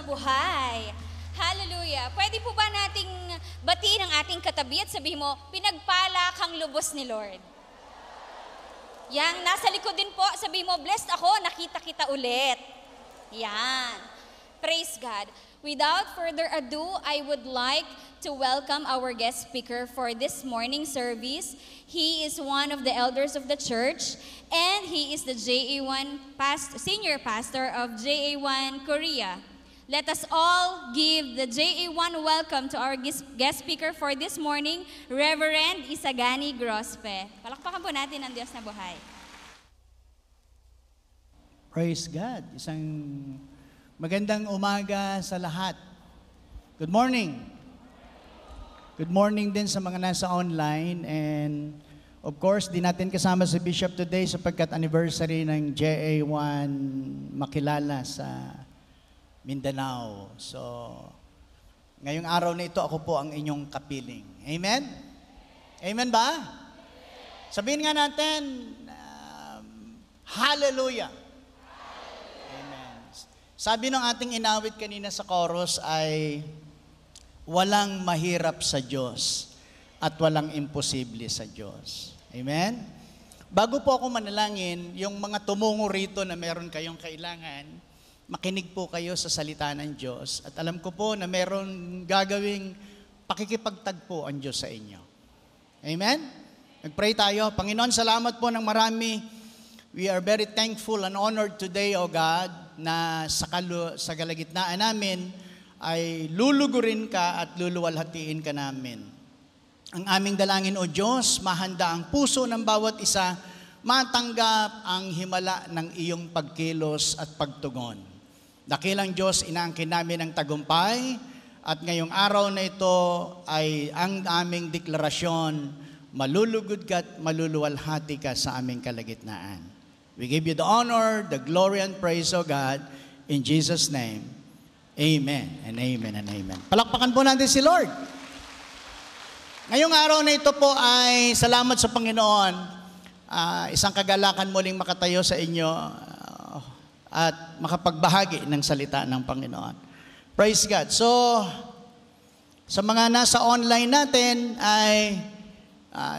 buhay. Hallelujah. Pwede po ba nating batiin ang ating katabi at sabihin mo, pinagpala kang lubos ni Lord. Yang nasa likod din po, sabihin mo, blessed ako, nakita kita ulit. Yan. Praise God. Without further ado, I would like to welcome our guest speaker for this morning service. He is one of the elders of the church, and he is the JA1 senior pastor of JA1 Korea. Let us all give the JA1 welcome to our guest speaker for this morning, Reverend Isagani Grospe. Palakpakan po natin ang Diyos na buhay. Praise God. Isang magandang umaga sa lahat. Good morning. Good morning din sa mga nasa online, and of course, di natin kasama si Bishop today sapagkat anniversary ng JA1 makilala sa Mindanao. So, ngayong araw na ito, ako po ang inyong kapiling. Amen? Amen ba? Sabihin nga natin, hallelujah. Amen. Sabi ng ating inawit kanina sa chorus ay, walang mahirap sa Diyos at walang imposible sa Diyos. Amen? Bago po ako manalangin, yung mga tumungo rito na meron kayong kailangan, makinig po kayo sa salita ng Diyos. At alam ko po na meron gagawing pakikipagtagpo ang Diyos sa inyo. Amen? Nag-pray tayo. Panginoon, salamat po ng marami. We are very thankful and honored today, O God, na sa kalagitnaan namin ay lulugurin ka at luluwalhatiin ka namin. Ang aming dalangin, O Diyos, mahanda ang puso ng bawat isa, matanggap ang himala ng iyong pagkilos at pagtugon. Dakilang Diyos, inaangkin namin ang tagumpay at ngayong araw na ito ay ang aming deklarasyon, malulugod ka at maluluwalhati ka sa aming kalagitnaan. We give you the honor, the glory and praise, O God, in Jesus' name. Amen and amen and amen. Palakpakan po natin si Lord. Ngayong araw na ito po ay salamat sa Panginoon. Isang kagalakan muling makatayo sa inyo at makapagbahagi ng salita ng Panginoon. Praise God. So, sa mga nasa online natin ay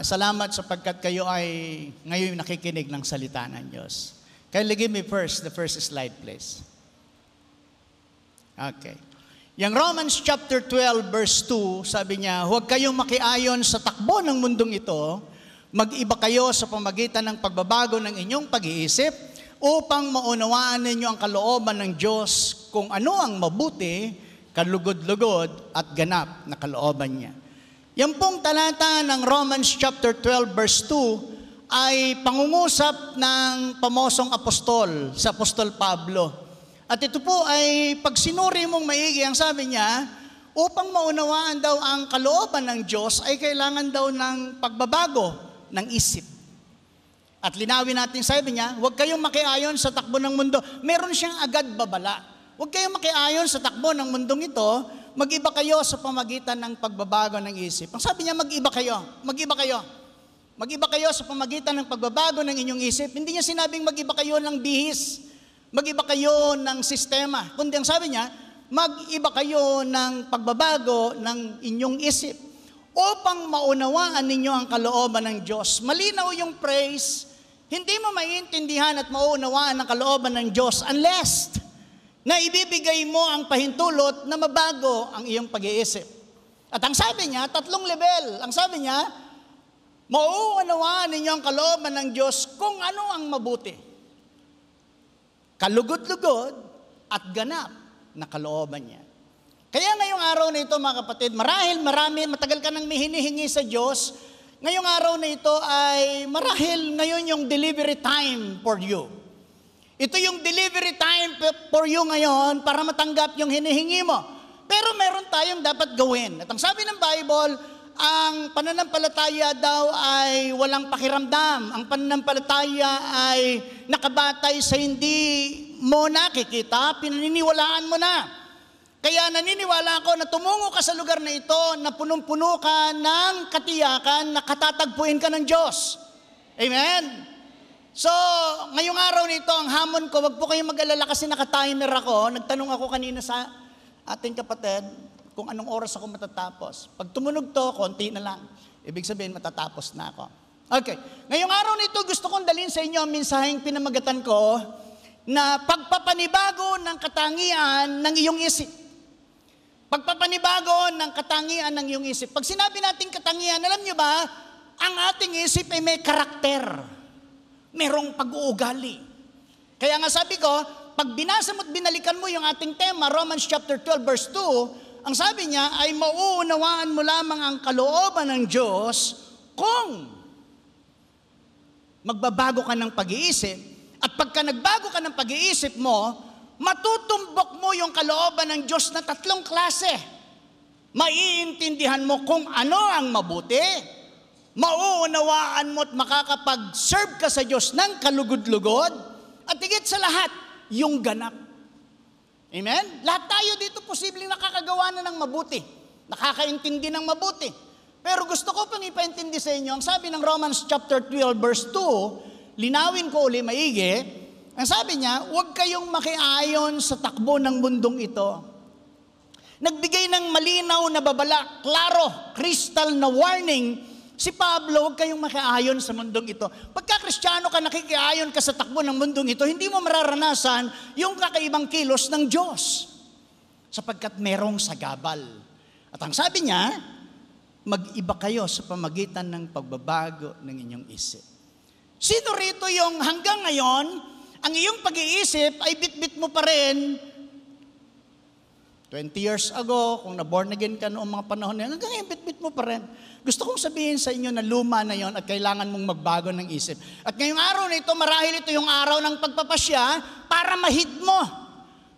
salamat sapagkat kayo ay ngayon nakikinig ng salita ng Diyos. Kindly give me the first slide please. Okay. Yung Romans chapter 12 verse 2, sabi niya, huwag kayong makiayon sa takbo ng mundong ito, mag-iba kayo sa pamagitan ng pagbabago ng inyong pag-iisip upang maunawaan ninyo ang kalooban ng Diyos kung ano ang mabuti, kalugod-lugod at ganap na kalooban niya. Yan pong talata ng Romans chapter 12 verse 2 ay pangungusap ng pamosong apostol, sa Apostol Pablo. At ito po ay pag sinuri mong maigi, ang sabi niya, upang maunawaan daw ang kalooban ng Diyos ay kailangan daw ng pagbabago ng isip. At linawin natin, sabi niya, huwag kayong makiayon sa takbo ng mundo. Meron siyang agad babala. Huwag kayong makiayon sa takbo ng mundong ito, mag-iba kayo sa pamagitan ng pagbabago ng isip. Ang sabi niya, mag-iba kayo. Mag-iba kayo. Mag-iba kayo sa pamagitan ng pagbabago ng inyong isip. Hindi niya sinabing mag-iba kayo ng bihis. Mag-iba kayo ng sistema. Kundi ang sabi niya, mag-iba kayo ng pagbabago ng inyong isip upang maunawaan ninyo ang kalooban ng Diyos. Malinaw yung praise, hindi mo maiintindihan at mauunawaan ang kalooban ng Diyos unless na ibibigay mo ang pahintulot na mabago ang iyong pag-iisip. At ang sabi niya, 3 level. Ang sabi niya, mauunawaan ninyo ang kalooban ng Diyos kung ano ang mabuti, kalugod-lugod at ganap na kalooban niya. Kaya ngayong araw na ito, mga kapatid, matagal ka nang hinihingi sa Diyos, ngayong araw na ito ay marahil ngayon yung delivery time for you. Ito yung delivery time for you ngayon para matanggap yung hinihingi mo. Pero meron tayong dapat gawin. At ang sabi ng Bible, ang pananampalataya daw ay walang pakiramdam. Ang pananampalataya ay nakabatay sa hindi mo nakikita, pinaniniwalaan mo na. Kaya naniniwala ako na tumungo ka sa lugar na ito na punong-puno ka ng katiyakan na katatagpuin ka ng Diyos. Amen? So, ngayong araw nito, ang hamon ko, wag po kayong mag-alala kasi naka-timer ako. Nagtanong ako kanina sa ating kapatid, kung anong oras ako matatapos. Pag tumunog to, konti na lang. Ibig sabihin, matatapos na ako. Okay. Ngayong araw nito, gusto kong dalhin sa inyo ang mensaheng pinamagatan ko na pagpapanibago ng katangian ng iyong isip. Pagpapanibago ng katangian ng iyong isip. Pag sinabi natin katangian, alam nyo ba, ang ating isip ay may karakter. Merong pag-uugali. Kaya nga sabi ko, pag binasa mo at binalikan mo yung ating tema, Romans chapter 12 verse 2, ang sabi niya ay mauunawaan mo lamang ang kalooban ng Diyos kung magbabago ka ng pag-iisip. At pagka nagbago ka ng pag-iisip mo, matutumbok mo yung kalooban ng Diyos na 3 klase. Maiintindihan mo kung ano ang mabuti, mauunawaan mo at makakapag-serve ka sa Diyos ng kalugod-lugod, at higit sa lahat, yung ganap. Amen? Lahat tayo dito posibleng nakakagawa na ng mabuti, nakakaintindi ng mabuti. Pero gusto ko pang ipaintindi sa inyo, ang sabi ng Romans chapter 12 verse 2, linawin ko uli maigi, ang sabi niya, huwag kayong makiayon sa takbo ng mundong ito. Nagbigay ng malinaw na babala, klaro, crystal na warning, si Pablo, huwag kayong makiayon sa mundong ito. Pagka Kristiyano ka, nakikiayon ka sa takbo ng mundong ito, hindi mo mararanasan yung kakaibang kilos ng Diyos. Sapagkat merong sagabal. At ang sabi niya, mag-iba kayo sa pamagitan ng pagbabago ng inyong isip. Sino rito yung hanggang ngayon, ang iyong pag-iisip ay bit-bit mo pa rin 20 years ago, kung na-born again ka noong mga panahon na yan, hanggang ngayon bit-bit mo pa rin. Gusto kong sabihin sa inyo na luma na yon at kailangan mong magbago ng isip. At ngayong araw na ito, marahil ito yung araw ng pagpapasya para mahit mo.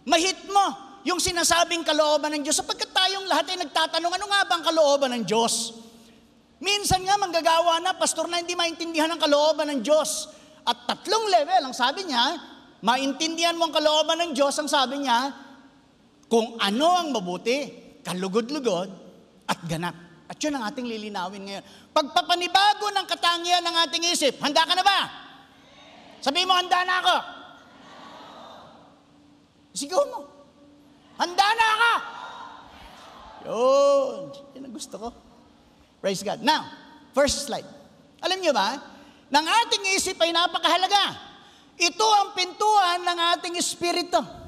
Mahit mo yung sinasabing kalooban ng Diyos. Sapagkat tayong lahat ay nagtatanong, ano nga ba ang kalooban ng Diyos? Minsan nga manggagawa na, pastor, na hindi maintindihan ang kalooban ng Diyos. At 3 level, ang sabi niya, maintindihan mo ang kalooban ng Diyos, ang sabi niya, kung ano ang mabuti, kalugod-lugod, at ganap. At yun ang ating lilinawin ngayon. Pagpapanibago ng katangian ng ating isip. Handa ka na ba? Sabihin mo, handa na ako. Sigaw mo. Handa na ako. Yun. Yun ang gusto ko. Praise God. Now, first slide. Alam niyo ba, ng ating isip ay napakahalaga. Ito ang pintuan ng ating espiritu.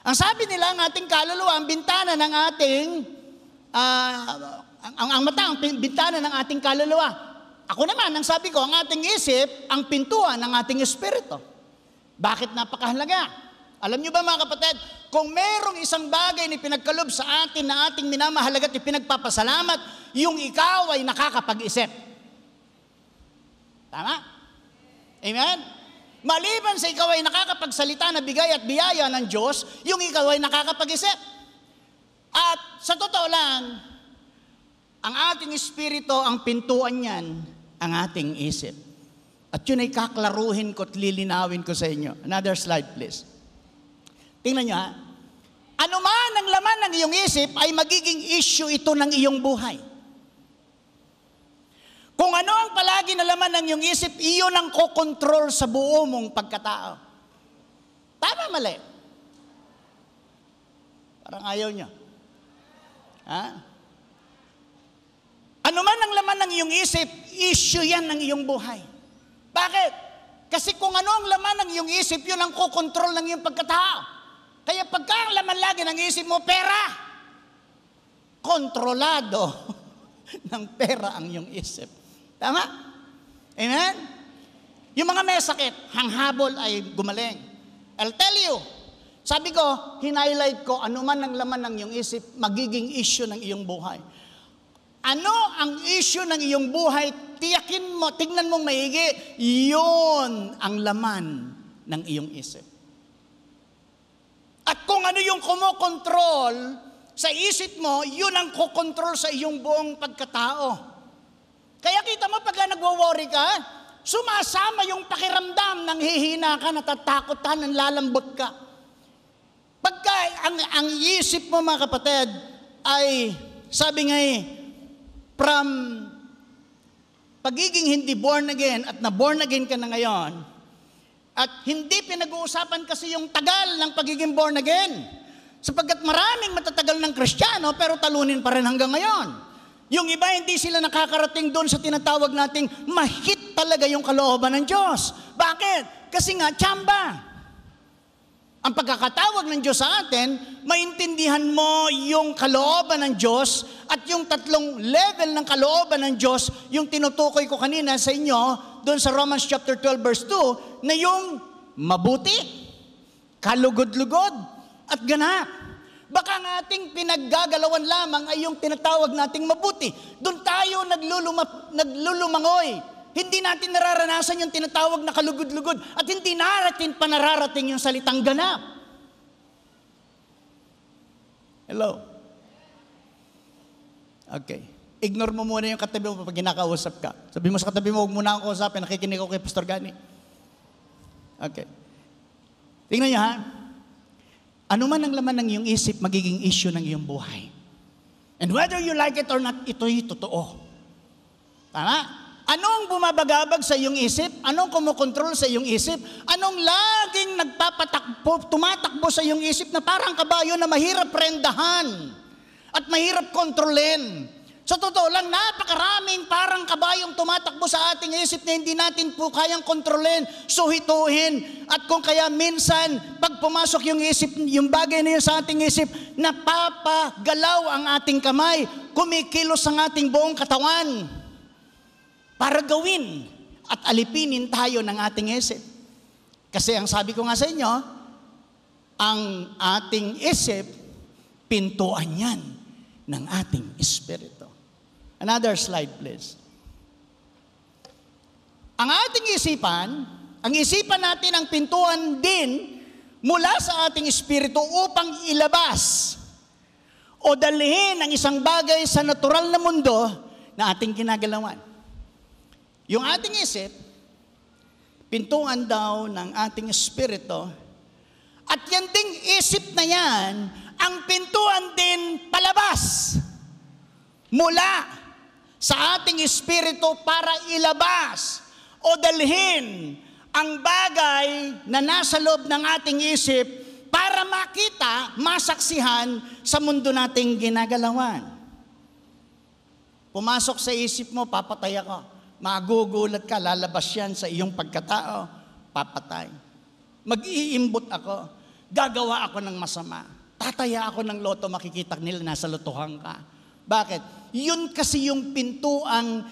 Ang sabi nila, ang ating kaluluwa, ang bintana ng ating ang mata, ang bintana ng ating kaluluwa. Ako naman, ang sabi ko, ang ating isip, ang pintuan ng ating espiritu. Bakit napakahalaga? Alam niyo ba mga kapatid, kung merong isang bagay na pinagkalob sa atin na ating minamahalaga at pinagpapasalamat, yung ikaw ay nakakapag-isip. Tama? Amen? Maliban sa ikaw ay nakakapagsalita na bigay at biyaya ng Diyos, yung ikaw ay nakakapag-isip. At sa totoo lang, ang ating espiritu, ang pintuan niyan, ang ating isip. At yun ay kaklaruhin ko at lilinawin ko sa inyo. Another slide, please. Tingnan nyo ha. Ano man ang laman ng iyong isip ay magiging issue ito ng iyong buhay. Kung ano ang palagi na laman ng iyong isip, iyon ang kokontrol sa buo mong pagkatao. Tama, mali? Parang ayaw nyo. Ha? Ano man ang laman ng iyong isip, issue yan ng iyong buhay. Bakit? Kasi kung ano ang laman ng iyong isip, yun ang kokontrol ng iyong pagkatao. Kaya pagka ang laman lagi ng isip mo, pera, kontrolado ng pera ang iyong isip. Tama? Amen? Yung mga may sakit, hanghabol ay gumaling. I'll tell you, sabi ko, hinighlight ko, ano man ang laman ng iyong isip, magiging issue ng iyong buhay. Ano ang issue ng iyong buhay, tiyakin mo, tignan mong maigi, yun ang laman ng iyong isip. At kung ano yung kumokontrol sa isip mo, yun ang kukontrol sa iyong buong pagkatao. Kaya kita mo pagka nagwo-worry ka, sumasama yung pakiramdam, nang hihina ka, natatakot ka, nanlalambot ka. Pagka ang isip mo mga kapatid ay, sabi nga from pagiging hindi born again at na-born again ka na ngayon, at hindi pinag-uusapan kasi yung tagal ng pagiging born again. Sapagkat maraming matatagal ng Kristiyano pero talunin pa rin hanggang ngayon. Yung iba hindi sila nakakarating doon sa tinatawag nating mahit talaga yung kalooban ng Diyos. Bakit? Kasi nga, tsamba. Ang pagkakatawag ng Diyos sa atin, maintindihan mo yung kalooban ng Diyos at yung tatlong level ng kalooban ng Diyos, yung tinutukoy ko kanina sa inyo, doon sa Romans chapter 12 verse 2, na yung mabuti, kalugod-lugod, at ganap. Baka ang ating pinaggagalawan lamang ay yung tinatawag nating mabuti. Doon tayo naglulumangoy. Hindi natin nararanasan yung tinatawag na kalugod-lugod at hindi natin pa nararating yung salitang ganap. Hello? Okay. Ignore mo muna yung katabi mo pag kinakausap ka. Sabi mo sa katabi mo, huwag muna akong kausapin, nakikinig ako kay Pastor Gani. Okay. Tingnan niyo ha. Ano man ang laman ng iyong isip, magiging issue ng iyong buhay. And whether you like it or not, ito'y totoo. Tama? Anong bumabagabag sa iyong isip? Anong kumokontrol sa iyong isip? Anong laging tumatakbo sa iyong isip na parang kabayo na mahirap prendahan at mahirap kontrolin? Sa totoo lang, napakaraming parang kabayong tumatakbo sa ating isip na hindi natin po kayang kontrolin, suhituhin. At kung kaya minsan, pag pumasok yung isip, yung bagay na yun sa ating isip, napapagalaw ang ating kamay, kumikilos ang ating buong katawan para gawin at alipinin tayo ng ating isip. Kasi ang sabi ko nga sa inyo, ang ating isip, pintuan yan ng ating espiritu. Another slide, please. Ang ating isipan, ang isipan natin ang pintuan din mula sa ating espiritu upang ilabas o dalhin ang isang bagay sa natural na mundo na ating ginagalawan. Yung ating isip, pintuan daw ng ating espiritu, at yan ding isip na yan, ang pintuan din palabas mula sa ating espiritu para ilabas o dalhin ang bagay na nasa loob ng ating isip para makita, masaksihan sa mundo nating ginagalawan. Pumasok sa isip mo, papatay ako. Magugulat ka, lalabas yan sa iyong pagkatao, papatay. Mag-iimbot ako, gagawa ako ng masama, tataya ako ng loto, makikita nila nasa lotohan ka. Bakit? Yun kasi yung pintuang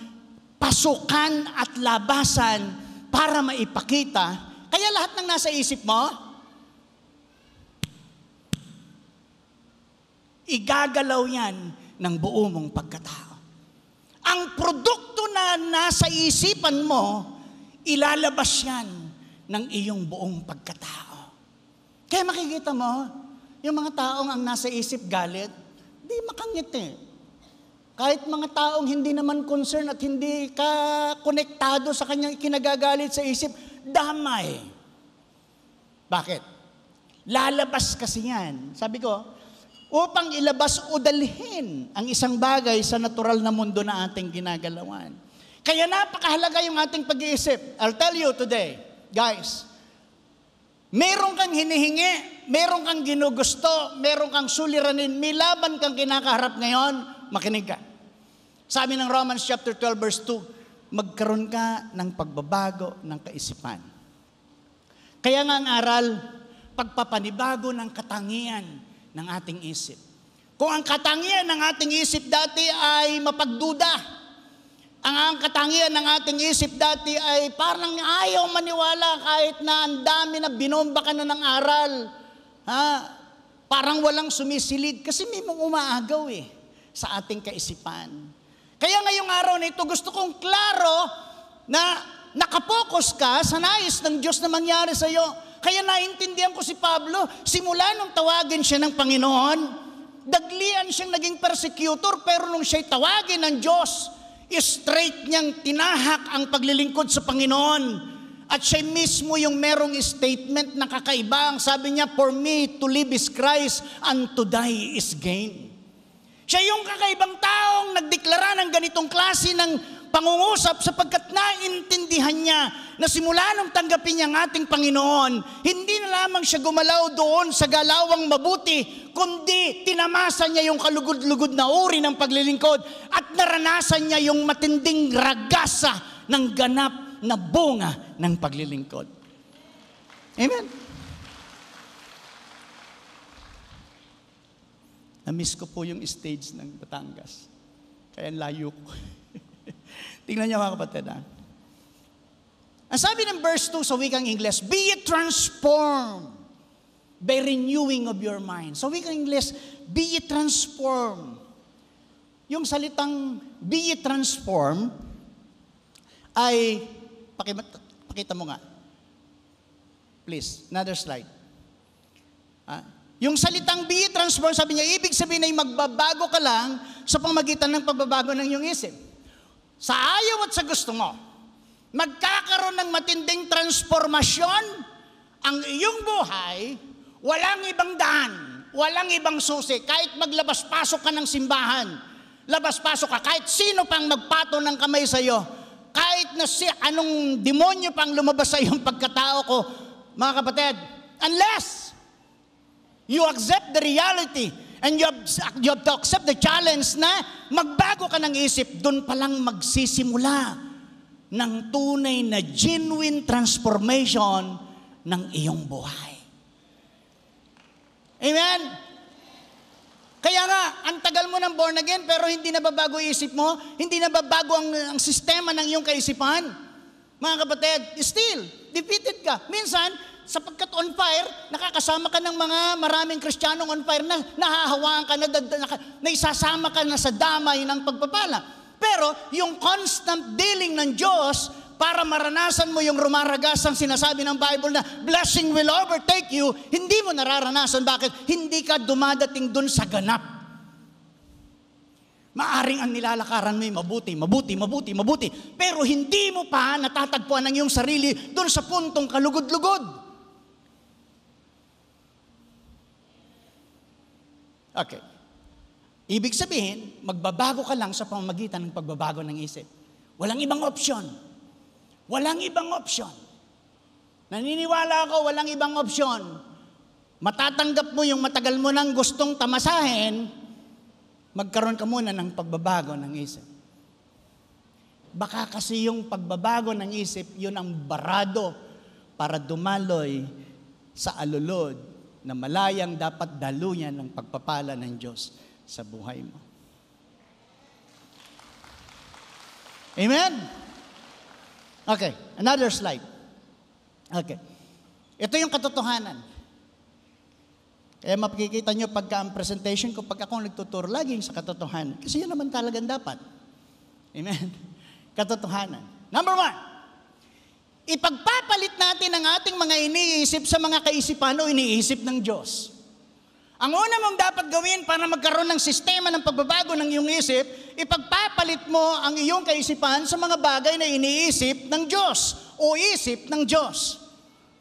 pasukan at labasan para maipakita. Kaya lahat ng nasa isip mo, igagalaw yan ng buo mong pagkatao. Ang produkto na nasa isipan mo, ilalabas yan ng iyong buong pagkatao. Kaya makikita mo, yung mga taong ang nasa isip galit, di makangiti. Kahit mga taong hindi naman concern at hindi ka konektado sa kanyang kinagagalit sa isip, damay. Bakit? Lalabas kasi yan. Sabi ko, upang ilabas o dalhin ang isang bagay sa natural na mundo na ating ginagalawan. Kaya napakahalaga yung ating pag-iisip. I'll tell you today, guys, meron kang hinihingi, meron kang ginugusto, meron kang suliranin, may laban kang kinakaharap ngayon, makinig ka. Sabi ng Romans chapter 12 verse 2, magkaroon ka ng pagbabago ng kaisipan. Kaya nga ang aral, pagpapanibago ng katangian ng ating isip. Kung ang katangian ng ating isip dati ay mapagduda, ang katangian ng ating isip dati ay parang ayaw maniwala kahit na ang dami na binomba ka na ng aral, parang walang sumisilid kasi may mga umaagaw sa ating kaisipan. Kaya ngayong araw na ito, gusto kong klaro na nakapokus ka sa nais ng Diyos na mangyari sa iyo. Kaya naintindihan ko si Pablo, simula nung tawagin siya ng Panginoon, daglian siyang naging persecutor, pero nung siya'y tawagin ng Diyos, straight niyang tinahak ang paglilingkod sa Panginoon. At siya mismo yung merong statement na kakaiba. Ang sabi niya, for me to live is Christ and to die is gain. Siya yung kakaibang taong nagdeklara ng ganitong klase ng pangungusap sapagkat naintindihan niya na simula nung tanggapin niya ang ating Panginoon, hindi na lamang siya gumalaw doon sa galawang mabuti, kundi tinamasa niya yung kalugod-lugod na uri ng paglilingkod at naranasan niya yung matinding ragasa ng ganap na bunga ng paglilingkod. Amen. Na-miss ko po yung stage ng Batangas. Kaya layo ko. Tingnan niyo mga kapatid. Ang sabi ng verse 2 sa wikang Ingles, be ye transformed by renewing of your mind. Sa wikang Ingles, be ye transformed. Yung salitang be ye transformed ay, pakita mo nga. Please, another slide. Yung salitang be ye transformed, sabi niya, ibig sabihin ay magbabago ka lang sa pamagitan ng pagbabago ng iyong isip. Sa ayaw at sa gusto mo, magkakaroon ng matinding transformasyon ang iyong buhay, walang ibang daan, walang ibang susi. Kahit maglabas-pasok ka ng simbahan, labas-pasok ka, kahit sino pang magpato ng kamay sa iyo, kahit na anong demonyo pang lumabas sa iyong pagkatao ko, mga kapatid, unless you accept the reality and you have to accept the challenge na magbago ka ng isip, doon pa lang magsisimula ng tunay na genuine transformation ng iyong buhay. Amen? Kaya nga, ang tagal mo ng born again pero hindi nababago isip mo, hindi nababago ang sistema ng iyong kaisipan. Mga kapatid, still, defeated ka. Minsan, sapagkat on fire, nakakasama ka ng mga maraming Kristiyanong on fire na nahahawaan ka, na isasama ka na sa damay ng pagpapala. Pero yung constant dealing ng Diyos para maranasan mo yung rumaragasang sinasabi ng Bible na blessing will overtake you, hindi mo nararanasan. Bakit? Hindi ka dumadating dun sa ganap. Maaring ang nilalakaran mo ay mabuti. Pero hindi mo pa natatagpuan ang iyong sarili dun sa puntong kalugod-lugod. Okay. Ibig sabihin, magbabago ka lang sa pamamagitan ng pagbabago ng isip. Walang ibang opsyon. Walang ibang opsyon. Naniniwala ako, walang ibang opsyon. Matatanggap mo yung matagal mo nang gustong tamasahin, magkaroon ka muna ng pagbabago ng isip. Baka kasi yung pagbabago ng isip, yun ang barado para dumaloy sa alulod na malayang dapat daluyan ng pagpapala ng Diyos sa buhay mo. Amen? Okay, another slide. Okay. Ito yung katotohanan. Kaya mapakikita nyo pagka ang presentation ko, pag ako nagtuturo, laging sa katotohanan. Kasi yun naman talagang dapat. Amen? Katotohanan. Number 1. Ipagpapalit natin ang ating mga iniisip sa mga kaisipan o iniisip ng Diyos. Ang una mong dapat gawin para magkaroon ng sistema ng pagbabago ng iyong isip, ipagpapalit mo ang iyong kaisipan sa mga bagay na iniisip ng Diyos o isip ng Diyos.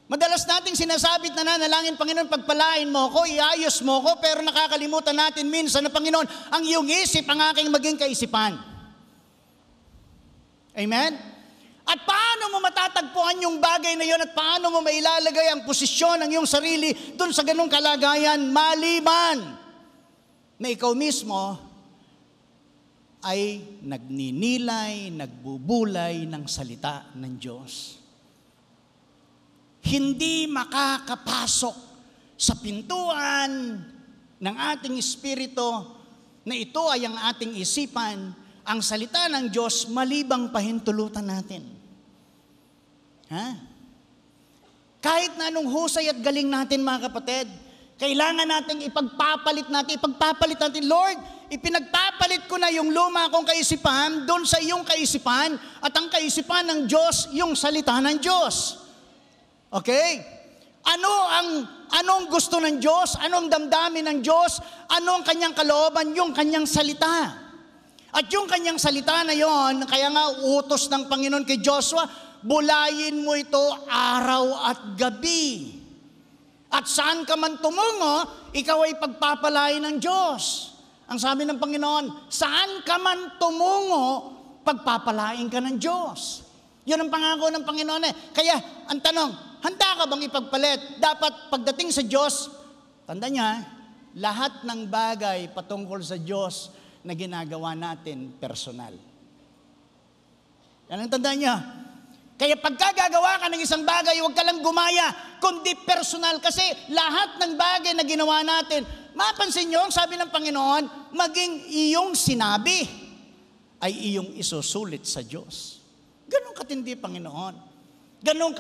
Madalas nating sinasabit na nanalangin, Panginoon, pagpalain mo ko, iayos mo ko, pero nakakalimutan natin minsan na, Panginoon, ang iyong isip ang aking maging kaisipan. Amen? At paano mo matatagpuan yung bagay na yun at paano mo mailalagay ang posisyon ng iyong sarili dun sa ganung kalagayan maliban na ikaw mismo ay nagninilay, nagbubulay ng salita ng Diyos. Hindi makakapasok sa pintuan ng ating espiritu na ito ay ang ating isipan, ang salita ng Diyos malibang pahintulutan natin. Kahit na anong husay at galing natin, mga kapatid, kailangan nating ipagpapalit natin, Lord, ipinagpapalit ko na yung luma kong kaisipan doon sa iyong kaisipan at ang kaisipan ng Diyos, yung salita ng Diyos. Okay? Anong gusto ng Diyos? Anong damdamin ng Diyos? Anong kanyang kalooban? Yung kanyang salita. At yung kanyang salita na yon, kaya nga utos ng Panginoon kay Joshua, bulayin mo ito araw at gabi. At saan ka man tumungo, ikaw ay pagpapalain ng Diyos. Ang sabi ng Panginoon, saan ka man tumungo, pagpapalain ka ng Diyos. Yun ang pangako ng Panginoon eh. Kaya, ang tanong, handa ka bang ipagpalit? Dapat pagdating sa Diyos, tanda niya, lahat ng bagay patungkol sa Diyos na ginagawa natin personal. Yan ang tanda niya. Kaya pagkagagawa ka ng isang bagay, huwag ka lang gumaya, kundi personal. Kasi lahat ng bagay na ginawa natin, mapansin nyo, sabi ng Panginoon, maging iyong sinabi ay iyong isusulit sa Diyos. Ganon katindi, Panginoon. Ganon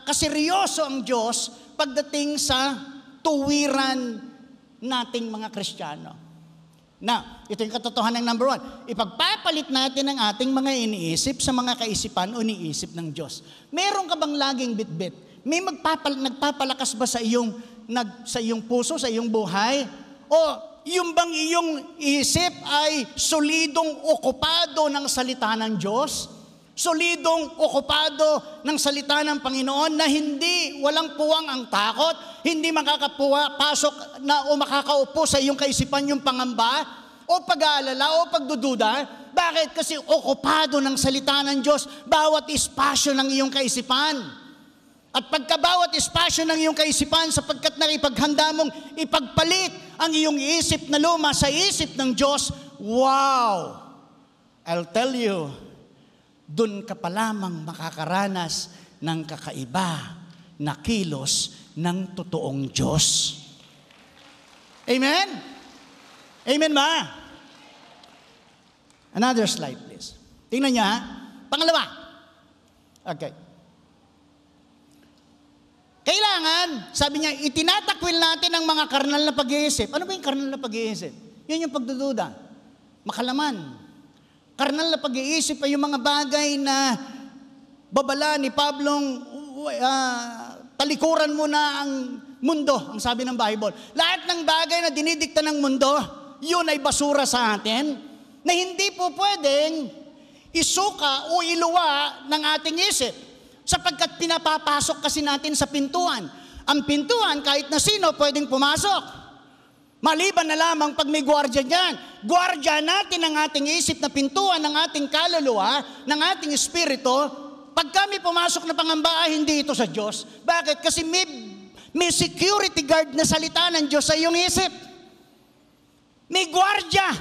kaseryoso ang Diyos pagdating sa tuwiran nating mga Kristiyano. Na, ito yung katotohanan ng number 1. Ipagpapalit natin ang ating mga iniisip sa mga kaisipan o iniisip ng Diyos. Meron ka bang laging bitbit? May nagpapalakas ba sa iyong puso, sa iyong buhay? O yung bang iyong isip ay solidong okupado ng salita ng Diyos? Solidong okupado ng salita ng Panginoon na walang puwang ang takot, hindi makakapasok o makakaupo sa iyong kaisipan yung pangamba o pag-aalala o pagdududa. Bakit? Kasi okupado ng salita ng Diyos bawat espasyo ng iyong kaisipan. At pagka bawat espasyo ng iyong kaisipan, sapagkat nakipaghanda mong ipagpalit ang iyong isip na luma sa isip ng Diyos, wow! I'll tell you, dun ka pa lamang makakaranas ng kakaiba na kilos ng totoong Diyos. Amen? Amen ba? Another slide, please. Tingnan niya, ha? Pangalawa. Okay. Kailangan, sabi niya, itinatakwil natin ang mga karnal na pag-iisip. Ano ba yung karnal na pag-iisip? Yun yung pagdududa. Makalaman. Karnal na pag-iisip ay yung mga bagay na babala ni Pablong talikuran mo na ang mundo, ang sabi ng Bible. Lahat ng bagay na dinidikta ng mundo, yun ay basura sa atin na hindi po pwedeng isuka o iluwa ng ating isip sapagkat pinapapasok kasi natin sa pintuan. Ang pintuan, kahit na sino pwedeng pumasok. Maliban na lamang pag may gwardiya dyan. Gwardiya natin ang ating isip na pintuan ng ating kaluluwa, ng ating espiritu. Pag kami pumasok na pangamba, hindi ito sa Diyos. Bakit? Kasi may security guard na salita ng Diyos sa iyong isip. May gwardiya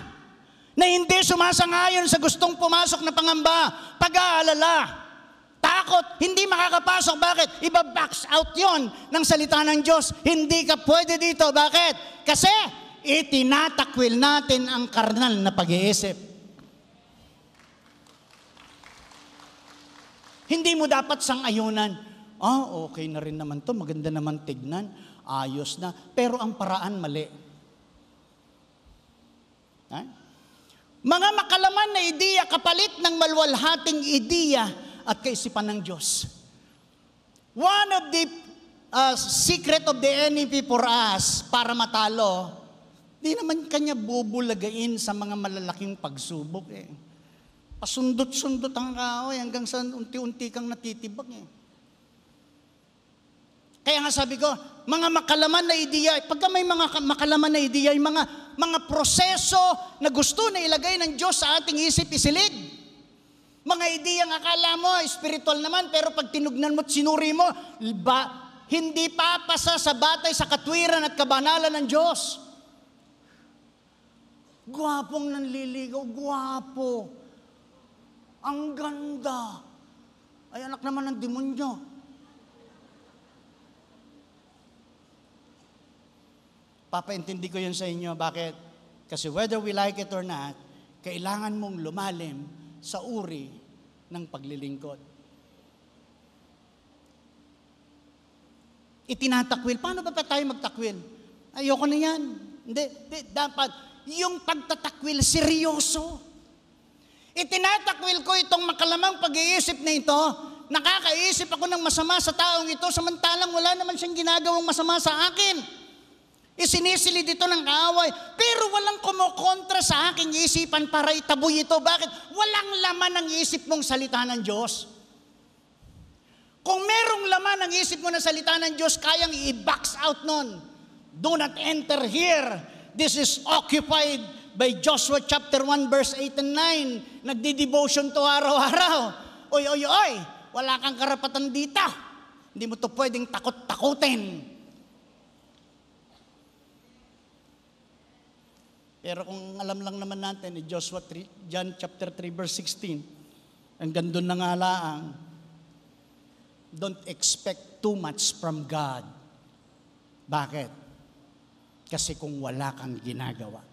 na hindi sumasangayon sa gustong pumasok na pangamba, pag-aalala, takot, hindi makakapasok. Bakit? Iba-box out yon ng salita ng Diyos. Hindi ka pwede dito. Bakit? Kasi itinatakwil natin ang karnal na pag-iisip. Hindi mo dapat sang-ayunan. Okay na rin naman to, maganda naman tignan, ayos na. Pero ang paraan mali. Ha? Mga makalaman na ideya kapalit ng malwalhating ideya at kaisipan ng Diyos. One of the secret of the enemy for us para matalo, di naman kanya bubulagain sa mga malalaking pagsubok eh. Pasundot-sundot ang kahoy hanggang sa unti-unti kang natitibag eh. Kaya nga sabi ko, mga makalaman na ideya, pagka may mga makalaman na ideya, yung mga proseso na gusto na ilagay ng Diyos sa ating isip isilid. Mga ideyang akala mo, spiritual naman, pero pag tinugnan mo at sinuri mo, hindi papasa sa batay sa katwiran at kabanalan ng Diyos. Gwapong nanliligaw, gwapo. Ang ganda. Ay, anak naman ng demonyo. Papaintindi ko yun sa inyo. Bakit? Kasi whether we like it or not, kailangan mong lumalim sa uri ng paglilingkod. Itinatakwil. Paano ba tayo magtakwil? Ayoko na yan. Hindi, dapat yung pagtatakwil, seryoso. Itinatakwil ko itong makalamang pag-iisip na ito. Nakakaisip ako ng masama sa taong ito, samantalang wala naman siyang ginagawang masama sa akin. Isinisilid ito ng kaaway, pero walang kumukontra sa aking isipan para itaboy ito. Bakit? Walang laman ang isip mong salita ng Diyos. Kung merong laman ang isip mo na salita ng Diyos, kayang i-box out nun. Do not enter here. This is occupied by Joshua chapter 1 verse 8 and 9. Nagdi-devotion to araw-araw. Oy, wala kang karapatan dito. Hindi mo to pwedeng takot-takutin. Pero kung alam lang naman natin, Joshua 3, John chapter 3 verse 16, ang gandun na nga laang, don't expect too much from God. Bakit? Kasi kung wala kang ginagawa.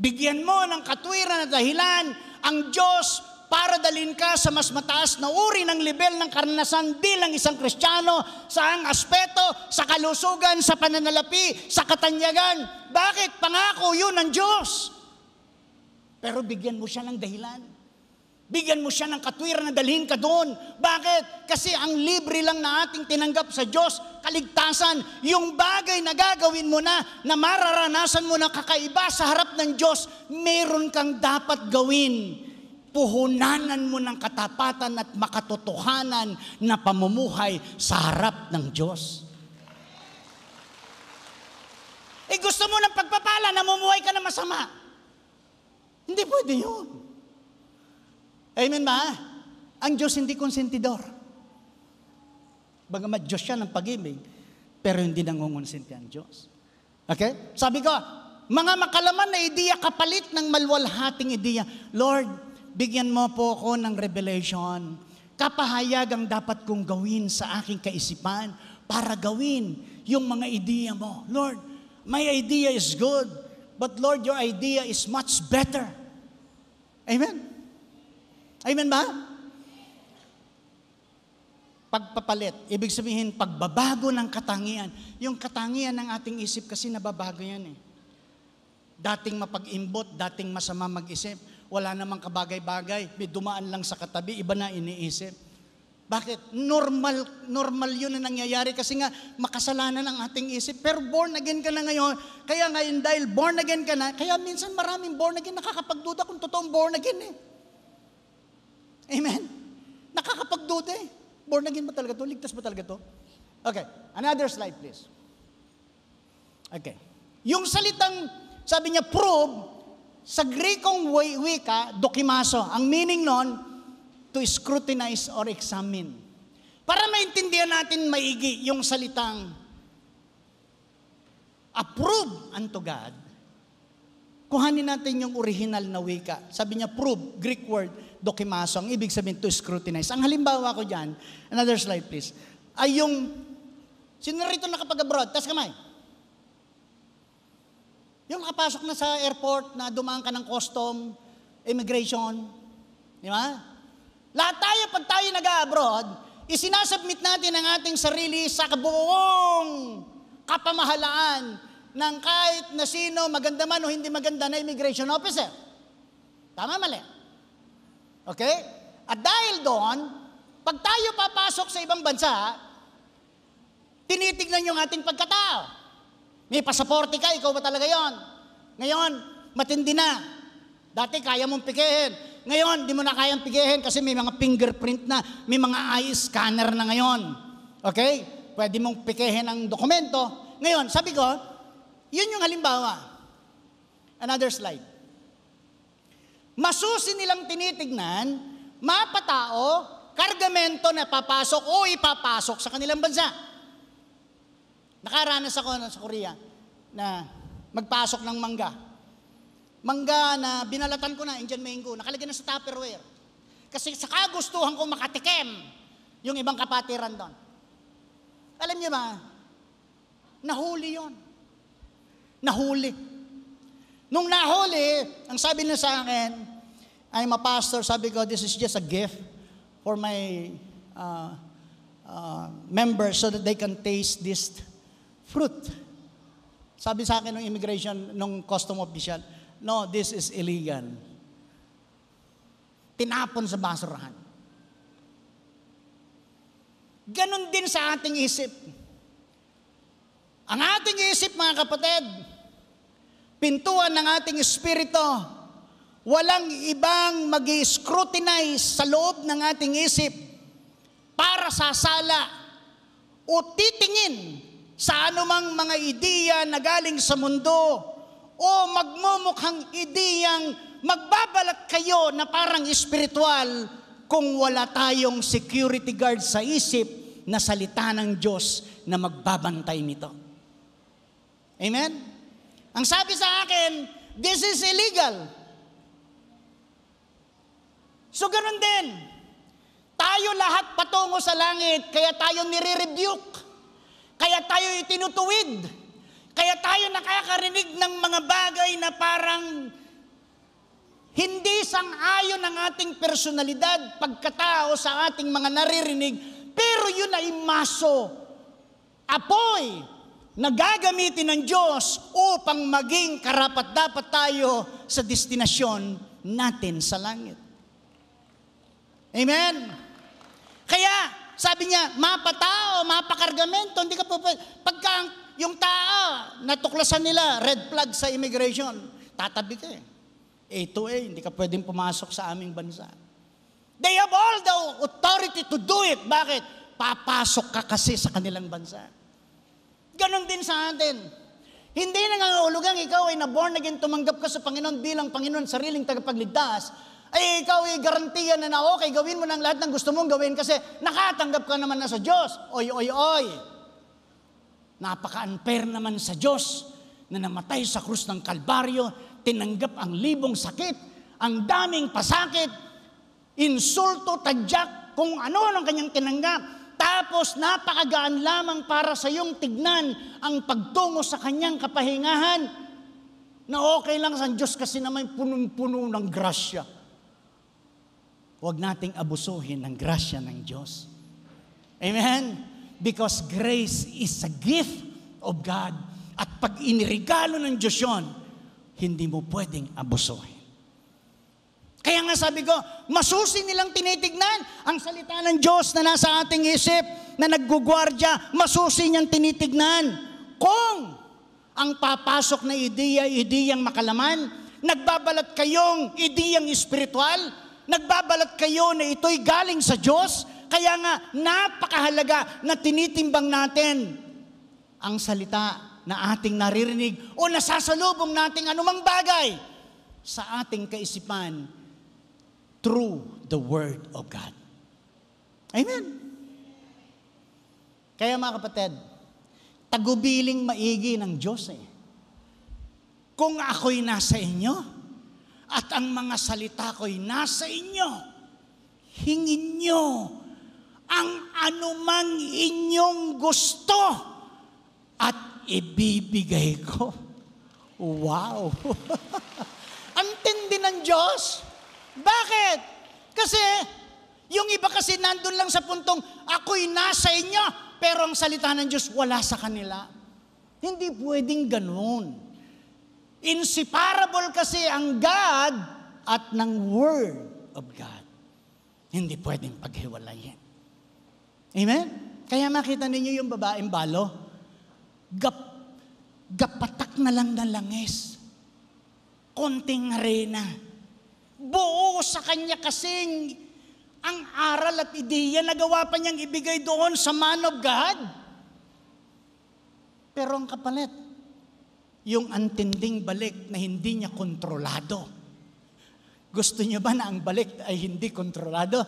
Bigyan mo ng katwiran na dahilan ang Diyos para dalhin ka sa mas mataas na uri ng level ng karanasan bilang isang Kristiyano sa ang aspeto, sa kalusugan, sa pananalapi, sa katanyagan. Bakit? Pangako yun ng Diyos. Pero bigyan mo siya ng dahilan. Bigyan mo siya ng katwiran na dalhin ka doon. Bakit? Kasi ang libre lang na ating tinanggap sa Diyos, kaligtasan, yung bagay na gagawin mo na mararanasan mo na kakaiba sa harap ng Diyos, meron kang dapat gawin. Puhunanan mo ng katapatan at makatotohanan na pamumuhay sa harap ng Diyos. Gusto mo ng pagpapala, namumuhay ka na masama. Hindi pwede yun. Amen ba? Ang Diyos hindi konsentidor. Bagamat Diyos siya ng pag-ibig, pero hindi nangungonsente ang Diyos. Okay? Sabi ko, mga makalaman na ideya kapalit ng malwalhating ideya. Lord, bigyan mo po ako ng revelation. Kapahayag ang dapat kong gawin sa aking kaisipan para gawin yung mga ideya mo. Lord, my idea is good, but Lord, your idea is much better. Amen? Amen ba? Pagpapalit, ibig sabihin, pagbabago ng katangian. Yung katangian ng ating isip kasi nababago yan eh. Dating mapag-imbot, dating masama mag-isip, wala namang kabagay-bagay, may dumaan lang sa katabi, iba na iniisip. Bakit? Normal yun na nangyayari kasi nga makasalanan ang ating isip. Pero born again ka na ngayon, kaya ngayon dahil born again ka na, kaya minsan maraming born again nakakapagduda kung totoong born again eh. Amen? Nakakapagduda eh. Born again ba talaga to? Ligtas ba talaga to? Okay, another slide please. Okay. Yung salitang, sabi niya, prove, sa Grekong wika, dokimaso. Ang meaning nun, to scrutinize or examine. Para maintindihan natin maigi yung salitang approve unto God, kuhanin natin yung original na wika. Sabi niya, prove, Greek word, dokimaso. Ang ibig sabihin, to scrutinize. Ang halimbawa ko dyan, another slide please, ay yung, sino rito nakapag-abroad? Tas kamay. Yung nakapasok na sa airport, na dumaan ka ng custom, immigration, di ba? Lahat tayo, pag tayo nag-abroad, isinasubmit natin ang ating sarili sa kabuong kapamahalaan ng kahit na sino, maganda man o hindi maganda na immigration officer. Tama, mali? Okay? At dahil doon, pag tayo papasok sa ibang bansa, tinitignan yung ating pagkatao. May pasaporte ka, ikaw ba talaga yon? Ngayon, matindi na. Dati kaya mong pikihin. Ngayon, di mo na kayang pikihin kasi may mga fingerprint na, may mga eye scanner na ngayon. Okay? Pwede mong pikihin ang dokumento. Ngayon, sabi ko, yun yung halimbawa. Another slide. Masusi nilang tinitignan, mapatao, kargamento na papasok o ipapasok sa kanilang bansa. Nakaranas ako sa Korea na magpasok ng mangga. Mangga na binalatan ko na, Indian mango, nakalagay na sa Tupperware. Kasi sa kagustuhan ko makatikim yung ibang kapatiran doon. Alam niyo ba, nahuli yon. Nahuli. Nung nahuli, ang sabi niya sa akin, I'm a pastor, sabi ko, this is just a gift for my members so that they can taste this fruit. Sabi sa akin ng immigration, nung custom official, no, this is illegal. Tinapon sa basurahan. Ganon din sa ating isip. Ang ating isip, mga kapatid, pintuan ng ating espiritu, walang ibang mag-scrutinize sa loob ng ating isip para sasala o titingin sa anumang mga ideya na galing sa mundo o magmumukhang ideyang magbabalat kayo na parang espiritual kung wala tayong security guard sa isip na salita ng Diyos na magbabantay nito. Amen? Ang sabi sa akin, this is illegal. So ganun din. Tayo lahat patungo sa langit, kaya tayo nire-rebuke. Kaya tayo itinutuwid. Kaya tayo nakakarinig ng mga bagay na parang hindi sang-ayon ng ating personalidad, pagkatao sa ating mga naririnig, pero yun ay maso, apoy, na gagamitin ng Diyos upang maging karapat-dapat tayo sa destinasyon natin sa langit. Amen? Kaya, sabi niya, mapatao, mapakargamento, hindi ka po pwede. Pagka yung tao, natuklasan nila, red flag sa immigration, tatabi ka eh. A to A, hindi ka pwedeng pumasok sa aming bansa. They have all the authority to do it. Bakit? Papasok ka kasi sa kanilang bansa. Ganon din sa atin. Hindi nangangahulugang ikaw ay na-born again, tumanggap ka sa Panginoon bilang Panginoon, sariling tagapagligtas, ay ikaw ay garantiya na okay, gawin mo ng lahat ng gusto mong gawin kasi nakatanggap ka naman na sa Diyos. Oy. Napaka-unfair naman sa Diyos na namatay sa krus ng Kalbaryo, tinanggap ang libong sakit, ang daming pasakit, insulto, tadyak, kung ano ang kanyang tinanggap. Tapos napakagaan lamang para sa iyong tignan ang pagtungo sa kanyang kapahingahan na okay lang sa Diyos kasi naman punong-puno ng grasya. Huwag nating abusuhin ang grasya ng Diyos. Amen? Because grace is a gift of God. At pag inirigalo ng Diyos yun, hindi mo pwedeng abusuhin. Kaya nga sabi ko, masusi nilang tinitignan ang salita ng Diyos na nasa ating isip, na naggugwardya, masusi niyang tinitignan. Kung ang papasok na ideyang makalaman, nagbabalat kayong ideyang espiritual, nagbabalat kayo na ito'y galing sa Diyos, kaya nga napakahalaga na tinitimbang natin ang salita na ating naririnig o nasasalubong nating anumang bagay sa ating kaisipan through the Word of God. Amen. Kaya mga kapatid, tagubiling maigi ng Diyos eh. Kung ako'y nasa inyo at ang mga salita ko'y nasa inyo, hingin nyo ang anumang inyong gusto at ibibigay ko. Wow! Ang tindi ng Diyos. Bakit? Kasi yung iba kasi nandun lang sa puntong ako'y nasa inyo, pero ang salita ng Diyos wala sa kanila. Hindi pwedeng ganun. Inseparable kasi ang God at ng Word of God. Hindi pwedeng paghiwalayin. Amen? Kaya makita ninyo yung babaeng balo, gapatak na lang na langis. Konting arena. Buo sa kanya kasing ang aral at ideya na gawa pa niyang ibigay doon sa man of God. Pero ang kapalit, yung antinding balik na hindi niya kontrolado. Gusto niyo ba na ang balik ay hindi kontrolado?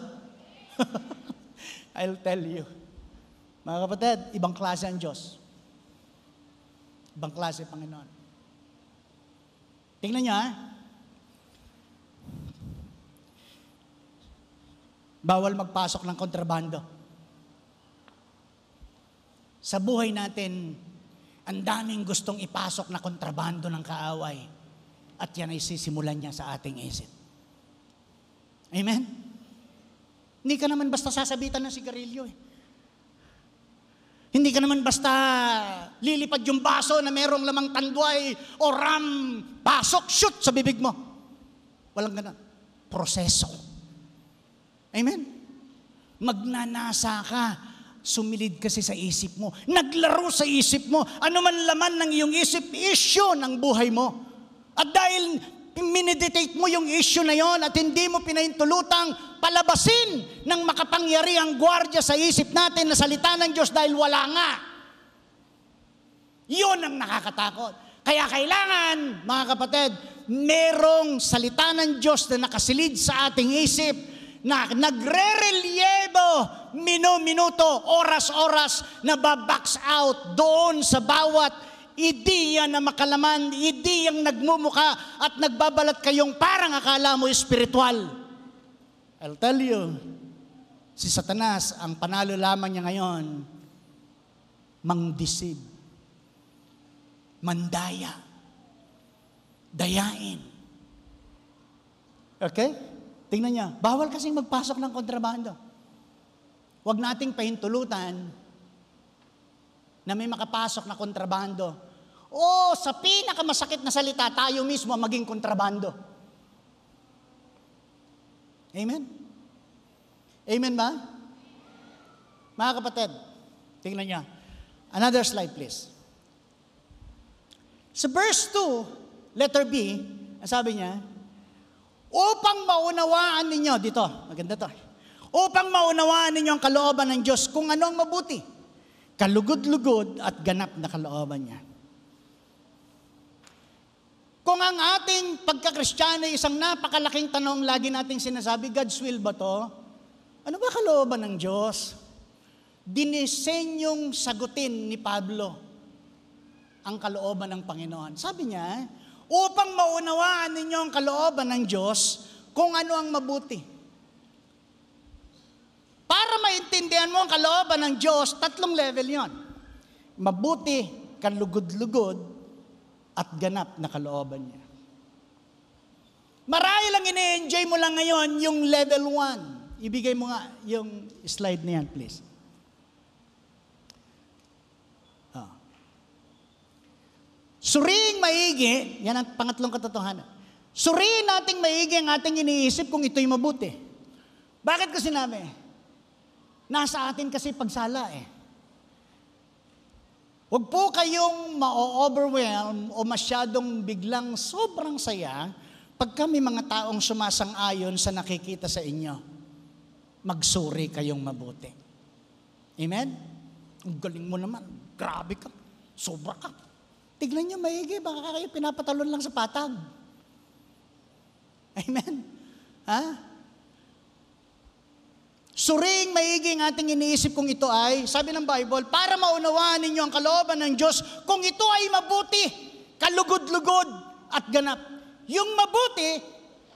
I'll tell you. Mga kapatid, ibang klase ang Diyos. Ibang klase, Panginoon. Tingnan niyo, bawal magpasok ng kontrabando. Sa buhay natin, ang daming gustong ipasok na kontrabando ng kaaway. At yan ay sisimulan niya sa ating isip. Amen? Hindi ka naman basta sasabitan ng sigarilyo eh. Hindi ka naman basta lilipad yung baso na merong lamang tandway o ram, pasok, shoot sa bibig mo. Walang ganun. Proseso. Amen? Magnanasa ka. Sumilid kasi sa isip mo. Naglaro sa isip mo. Ano man laman ng iyong isip, issue ng buhay mo. At dahil mineditate mo yung issue na yon at hindi mo pinahintulutang palabasin ng makapangyarihang gwardiya sa isip natin na salita ng Diyos dahil wala nga. Yun ang nakakatakot. Kaya kailangan, mga kapatid, merong salita ng Diyos na nakasilid sa ating isip, na nagre-relievo minuto, oras-oras, na babox out doon sa bawat ideya na makalaman, ideyang nagmumuka at nagbabalat kayong parang akala mo espiritual. I'll tell you, si Satanas, ang panalo lamang niya ngayon, mang-deceive, mandaya, dayain. Okay? Tingnan niya, bawal kasing magpasok ng kontrabando. Huwag nating pahintulutan na may makapasok na kontrabando. O sa pinakamasakit na salita, tayo mismo maging kontrabando. Amen? Amen ba? Mga kapatid, tingnan niya. Another slide please. Sa verse 2, letter B, ang sabi niya, upang maunawaan ninyo, dito, maganda to. Upang maunawaan ninyo ang kalooban ng Diyos kung ano ang mabuti, kalugod-lugod at ganap na kalooban niya. Kung ang ating pagkakristyano ay isang napakalaking tanong, lagi nating sinasabi, God's will ba to? Ano ba kalooban ng Diyos? Dinisenyong sagutin ni Pablo ang kalooban ng Panginoon. Sabi niya, upang maunawaan ninyo ang kalooban ng Diyos kung ano ang mabuti. Para maintindihan mo ang kalooban ng Diyos, 3 level yon. Mabuti, kalugod-lugod, at ganap na kalooban niya. Marahil lang ini-enjoy mo lang ngayon yung level 1. Ibigay mo nga yung slide na yan, please. Suriing maigi, yan ang pangatlong katotohanan. Suriin nating maigi ang ating iniisip kung ito'y mabuti. Bakit ko sinabi? Nasa atin kasi pagsala eh. Huwag po kayong ma-overwhelm o masyadong biglang sobrang saya pagka may mga taong sumasang-ayon sa nakikita sa inyo. Magsuri kayong mabuti. Amen? Ang galing mo naman. Grabe ka. Sobra ka. Tignan nyo maigi, baka kayo pinapatalon lang sa patag. Amen? Ha? Suriing maigi ang ating iniisip kung ito ay, sabi ng Bible, para maunawaan ninyo ang kalooban ng Diyos, kung ito ay mabuti, kalugod-lugod at ganap. Yung mabuti,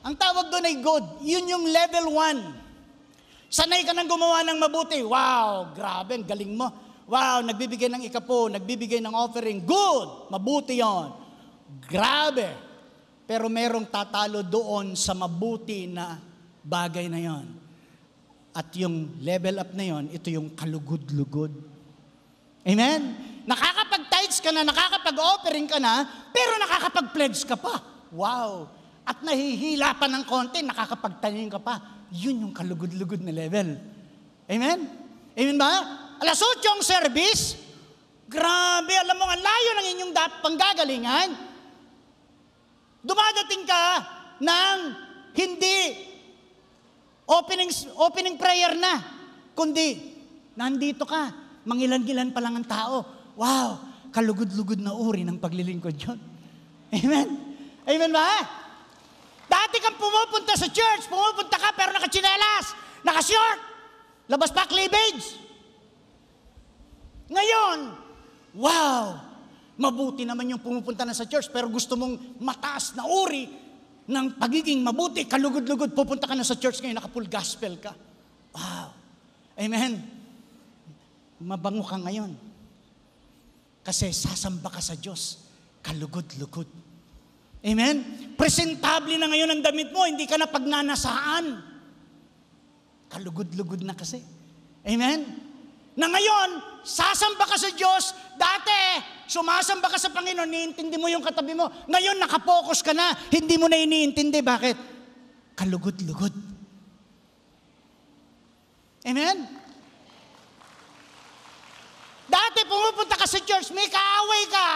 ang tawag doon ay good. Yun yung level 1. Sanay ka nang gumawa ng mabuti. Wow, grabe, galing mo. Wow, nagbibigay ng ikapo, nagbibigay ng offering. Good! Mabuti yon. Grabe! Pero merong tatalo doon sa mabuti na bagay na yon. At yung level up na yon, ito yung kalugod-lugod. Amen? Nakakapag-tithes ka na, nakakapag-offering ka na, pero nakakapag-pledge ka pa. Wow! At nahihila pa ng konti, nakakapagtanim ka pa. Yun yung kalugod-lugod na level. Amen? Amen ba? Alas 8 ang service. Grabe, alam mo, ang layo ng inyong panggagalingan. Dumadating ka ng hindi opening prayer na, kundi nandito ka, mangilan-gilan pa lang ang tao. Wow, kalugod-lugod na uri ng paglilingkod yun. Amen? Amen ba? Dati kang pumupunta sa church, pumupunta ka pero nakachinelas, nakashort, labas pa cleavage. Ngayon, wow, mabuti naman yung pumupunta na sa church pero gusto mong mataas na uri ng pagiging mabuti, kalugod-lugod, pupunta ka na sa church ngayon, naka-full gospel ka. Wow. Amen. Mabango ka ngayon. Kasi sasamba ka sa Diyos, kalugod-lugod. Amen? Presentable na ngayon ang damit mo, hindi ka na pagnanasaan. Kalugod-lugod na kasi. Amen? Na ngayon, sasamba ka sa Diyos, dati, sumasamba ka sa Panginoon, niintindi mo yung katabi mo. Ngayon, nakapokus ka na, hindi mo na iniintindi. Bakit? Kalugod-lugod. Amen? Dati, pumupunta ka sa church, may kaaway ka.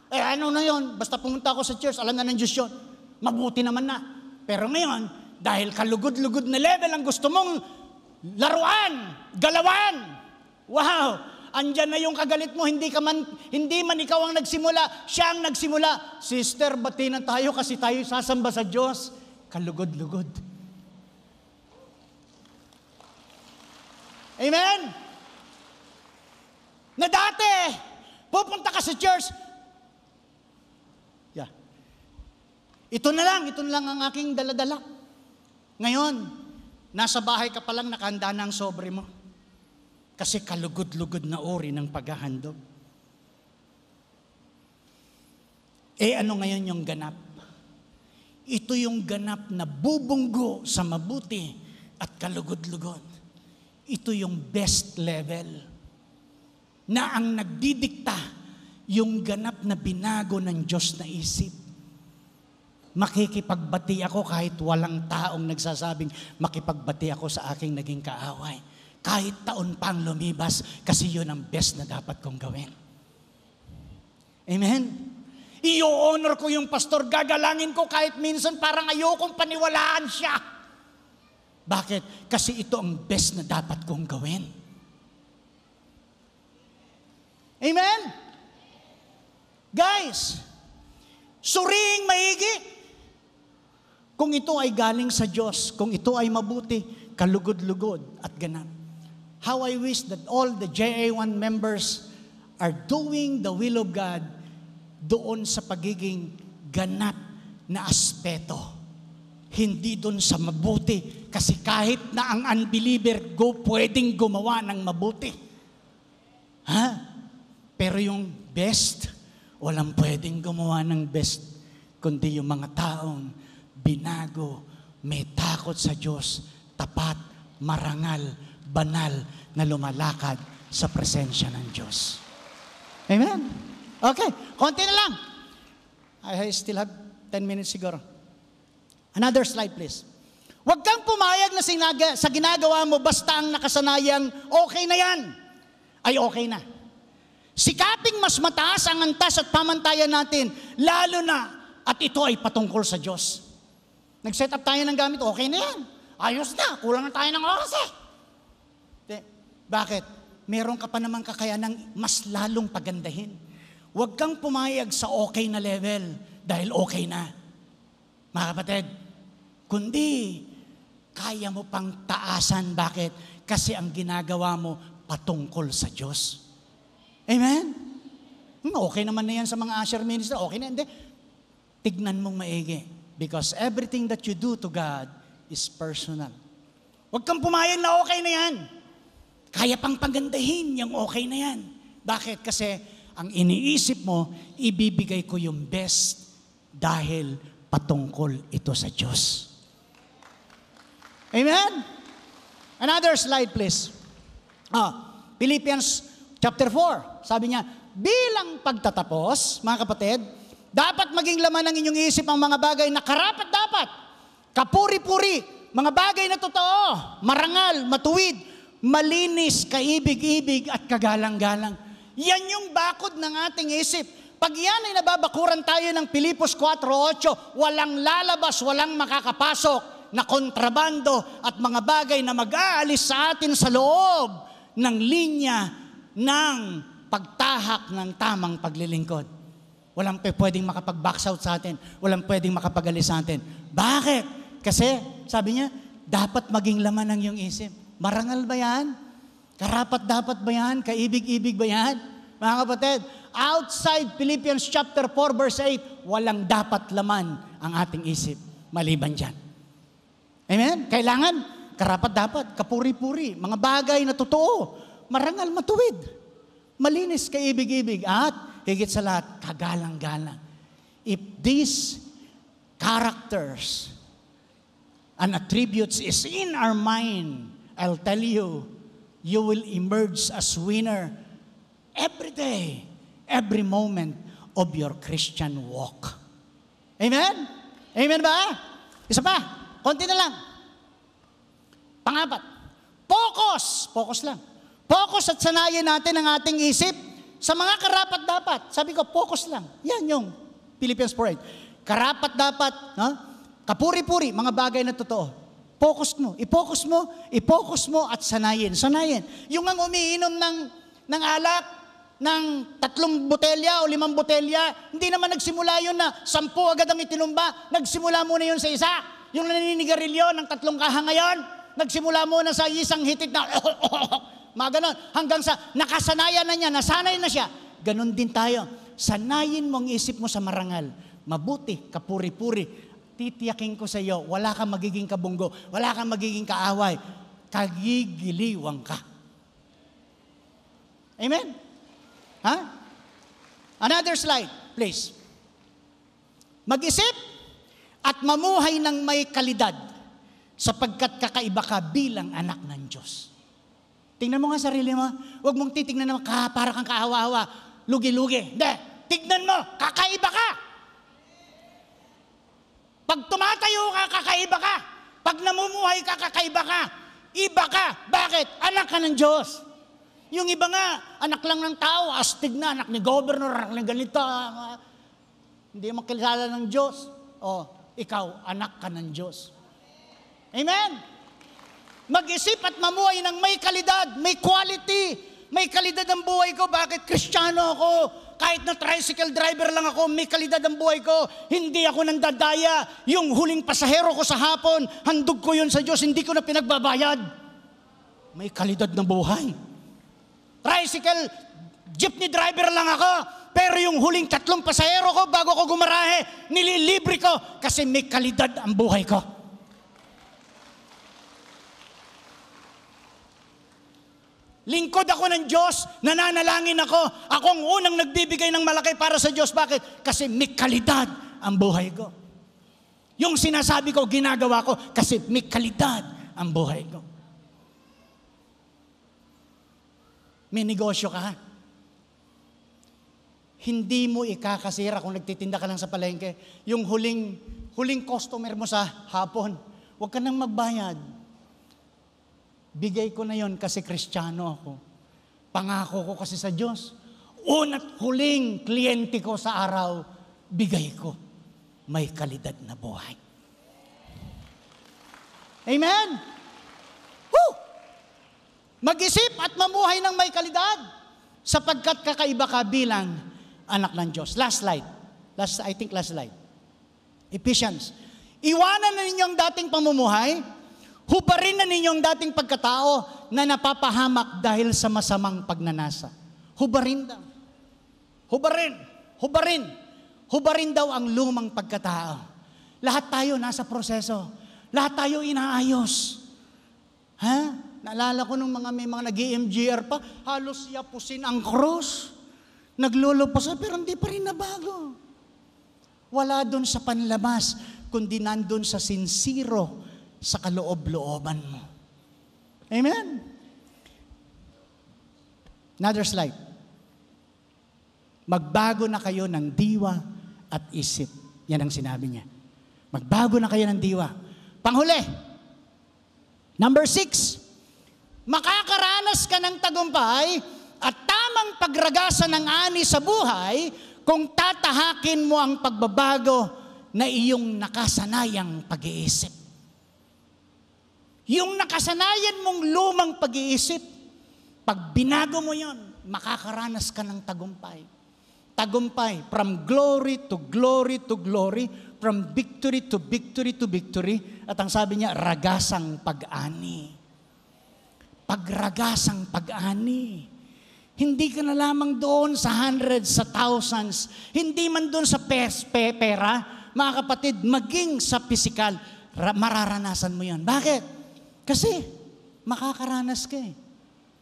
Eh, ano na yun? Basta pumunta ako sa church, alam na ng Diyos yun. Mabuti naman na. Pero ngayon, dahil kalugod-lugod na level ang gusto mong laruan, galawan, wow! Andyan na yung kagalit mo, hindi man ikaw ang nagsimula, siya ang nagsimula. Sister, batinan tayo kasi tayo sasamba sa Diyos. Kalugod-lugod. Amen? Na dati, pupunta ka sa church, ito na lang ang aking daladala. Ngayon, nasa bahay ka pa lang, nakahanda na ang sobre mo. Kasi kalugod-lugod na uri ng paghahandog. Ano ngayon yung ganap? Ito yung ganap na bubunggo sa mabuti at kalugod-lugod. Ito yung best level na ang nagdidikta yung ganap na binago ng Diyos na isip. Makikipagbati ako kahit walang taong nagsasabing makipagbati ako sa aking naging kaaway. Kahit taon pang lumibas, kasi yun ang best na dapat kong gawin. Amen? I-honor ko yung pastor, gagalangin ko kahit minsan parang ayokong paniwalaan siya. Bakit? Kasi ito ang best na dapat kong gawin. Amen? Guys, suriing maigi. Kung ito ay galing sa Diyos, kung ito ay mabuti, kalugod-lugod at ganap. How I wish that all the JA1 members are doing the will of God doon sa pagiging ganap na aspeto. Hindi doon sa mabuti. Kasi kahit na ang unbeliever pwedeng gumawa ng mabuti. Pero yung best, walang pwedeng gumawa ng best, kundi yung mga taong binago, may takot sa Diyos, tapat, marangal, banal, na lumalakad sa presensya ng Diyos. Amen? Okay, konti na lang. I still have 10 minutes siguro. Another slide please. Huwag kang pumayag na sa ginagawa mo basta ang nakasanayang okay na yan. Ay okay na. Sikaping mas mataas ang antas at pamantayan natin, lalo na at ito ay patungkol sa Diyos. Nag-set up tayo ng gamit, okay na yan. Ayos na, kulang na tayo ng oras eh. Bakit? Meron ka pa namang kakayanang mas lalong pagandahin. Huwag kang pumayag sa okay na level dahil okay na. Mga kapatid, kundi kaya mo pang taasan. Bakit? Kasi ang ginagawa mo patungkol sa Diyos. Amen? Okay naman na yan sa mga usher minister. Okay na, hindi. Tignan mong maigi. Because everything that you do to God is personal. Huwag kang pumayag na okay na yan. Kaya pang pagandahin yung okay na yan. Bakit? Kasi ang iniisip mo, ibibigay ko yung best dahil patungkol ito sa Diyos. Amen? Another slide please. Philippians chapter 4. Sabi niya, bilang pagtatapos, mga kapatid, dapat maging laman ng inyong isip ang mga bagay na karapat-dapat, kapuri-puri, mga bagay na totoo, marangal, matuwid, malinis, kaibig-ibig at kagalang-galang. Yan yung bakod ng ating isip. Pag yan ay nababakuran tayo ng Pilipos 4:8, walang lalabas, walang makakapasok na kontrabando at mga bagay na mag-aalis sa atin sa loob ng linya ng pagtahak ng tamang paglilingkod. Walang pwedeng makapag-box out sa atin. Walang pwedeng makapag-alis sa atin. Bakit? Kasi, sabi niya, dapat maging laman ng iyong isip. Marangal ba yan? Karapat-dapat ba yan? Kaibig-ibig ba yan? Mga kapatid, outside Philippians chapter 4 verse 8, walang dapat laman ang ating isip. Maliban dyan. Amen? Kailangan, karapat-dapat, kapuri-puri, mga bagay na totoo, marangal, matuwid, malinis, kaibig-ibig, at higit sa lahat, kagalang-galang. If these characters and attributes is in our mind, I'll tell you, you will emerge as winner every day, every moment of your Christian walk. Amen? Amen ba? Isa pa, konti na lang. Pangapat, focus. Focus lang. Focus at sanayin natin ang ating isip sa mga karapat-dapat. Sabi ko, focus lang. Yan yung Philippians 4:8. Karapat-dapat, kapuri-puri, mga bagay na totoo. Focus mo, i-focus mo at sanayin. Sanayin. Yung ang umiinom ng ng alak, ng 3 botelya o 5 botelya. Hindi naman nagsimula yun na 10 agad ang itinumba. Nagsimula muna yun sa isa. Yung naninigarilyo ng 3 kaha ngayon, nagsimula muna sa isang hitik na mga ganon. Hanggang sa nakasanayan na niya, nasanay na siya. Ganon din tayo. Sanayin mo ang isip mo sa marangal. Mabuti, kapuri-puri. Titiyakin ko sa iyo, wala kang magiging kabunggo, wala kang magiging kaaway. Kagigiliwang ka. Amen? Ha? Another slide, please. Mag-isip at mamuhay ng may kalidad sapagkat kakaiba ka bilang anak ng Diyos. Tingnan mo nga sarili mo. Huwag mong titignan na para kang kaawa-awa, lugi-lugi. Hindi. Tignan mo, kakaiba ka. Pag tumatayo ka, kakaiba ka. Pag namumuhay ka, kakaiba ka. Iba ka. Bakit? Anak ka ng Diyos. Yung iba nga, anak lang ng tao, astig na, anak ni governor, anak ni ganito. Hindi makilala ng Diyos. O, ikaw, anak ka ng Diyos. Amen? Mag-isip at mamuhay ng may kalidad, may quality. May kalidad ang buhay ko. Bakit? Kristiyano ako. Kahit na tricycle driver lang ako, may kalidad ang buhay ko. Hindi ako nandadaya. Yung huling pasahero ko sa hapon, handog ko yun sa Diyos, hindi ko na pinagbabayad. May kalidad ng buhay. Tricycle, jeepney driver lang ako, pero yung huling 3 pasahero ko bago ko gumarahe, nililibre ko kasi may kalidad ang buhay ko. Lingkod ako ng Diyos, nananalangin ako. Ako ang unang nagbibigay ng malaki para sa Diyos. Bakit? Kasi may kalidad ang buhay ko. Yung sinasabi ko, ginagawa ko kasi may kalidad ang buhay ko. May negosyo ka. Hindi mo ikakasira kung nagtitinda ka lang sa palengke. Yung huling customer mo sa hapon, huwag ka nang magbayad. Bigay ko na yon kasi Kristiyano ako. Pangako ko kasi sa Diyos. Una't huling kliyente ko sa araw, bigay ko. May kalidad na buhay. Amen? Woo! Mag-isip at mamuhay ng may kalidad sapagkat kakaiba ka bilang anak ng Diyos. Last slide. Last slide. Ephesians. Iwanan na ninyong dating pamumuhay, hubarin na ninyong dating pagkatao na napapahamak dahil sa masamang pagnanasa. Hubarin daw. Hubarin daw ang lumang pagkatao. Lahat tayo nasa proseso. Lahat tayo inaayos. Ha? Naalala ko nung may mga nag-EMGR pa, halos yapusin ang krus. Naglulupos, pero hindi pa rin nabago. Wala doon sa panlabas, kundi nandun sa sinsiro, sa kaloob-looban mo. Amen? Another slide. Magbago na kayo ng diwa at isip. Yan ang sinabi niya. Magbago na kayo ng diwa. Panghuli. Number 6. Makakaranas ka ng tagumpay at tamang pagragasan ng ani sa buhay kung tatahakin mo ang pagbabago na iyong nakasanayang pag-iisip. Yung nakasanayan mong lumang pag-iisip, pag binago mo yon, makakaranas ka ng tagumpay. Tagumpay, from glory to glory to glory, from victory to victory to victory, at ang sabi niya, ragasang pag-ani. Pagragasang pag-ani. Hindi ka na lamang doon sa hundreds, sa thousands, hindi man doon sa pera, mga kapatid, maging sa physical, mararanasan mo yan. Bakit? Kasi makakaranas ka eh.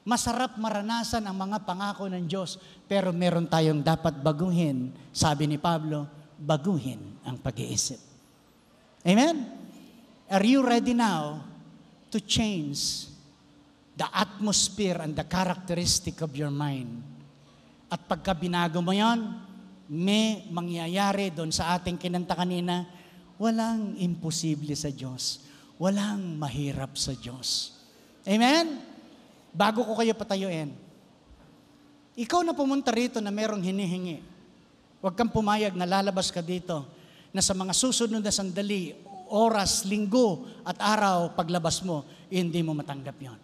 Masarap maranasan ang mga pangako ng Diyos, pero meron tayong dapat baguhin. Sabi ni Pablo, baguhin ang pag-iisip. Amen? Are you ready now to change the atmosphere and the characteristic of your mind? At pagka binago mo yan, may mangyayari doon sa ating kinanta kanina, walang imposible sa Diyos. Walang mahirap sa Diyos. Amen? Bago ko kayo patayuin, ikaw na pumunta rito na merong hinihingi. Huwag kang pumayag na lalabas ka dito na sa mga susunod na sandali, oras, linggo at araw paglabas mo, hindi mo matanggap yon.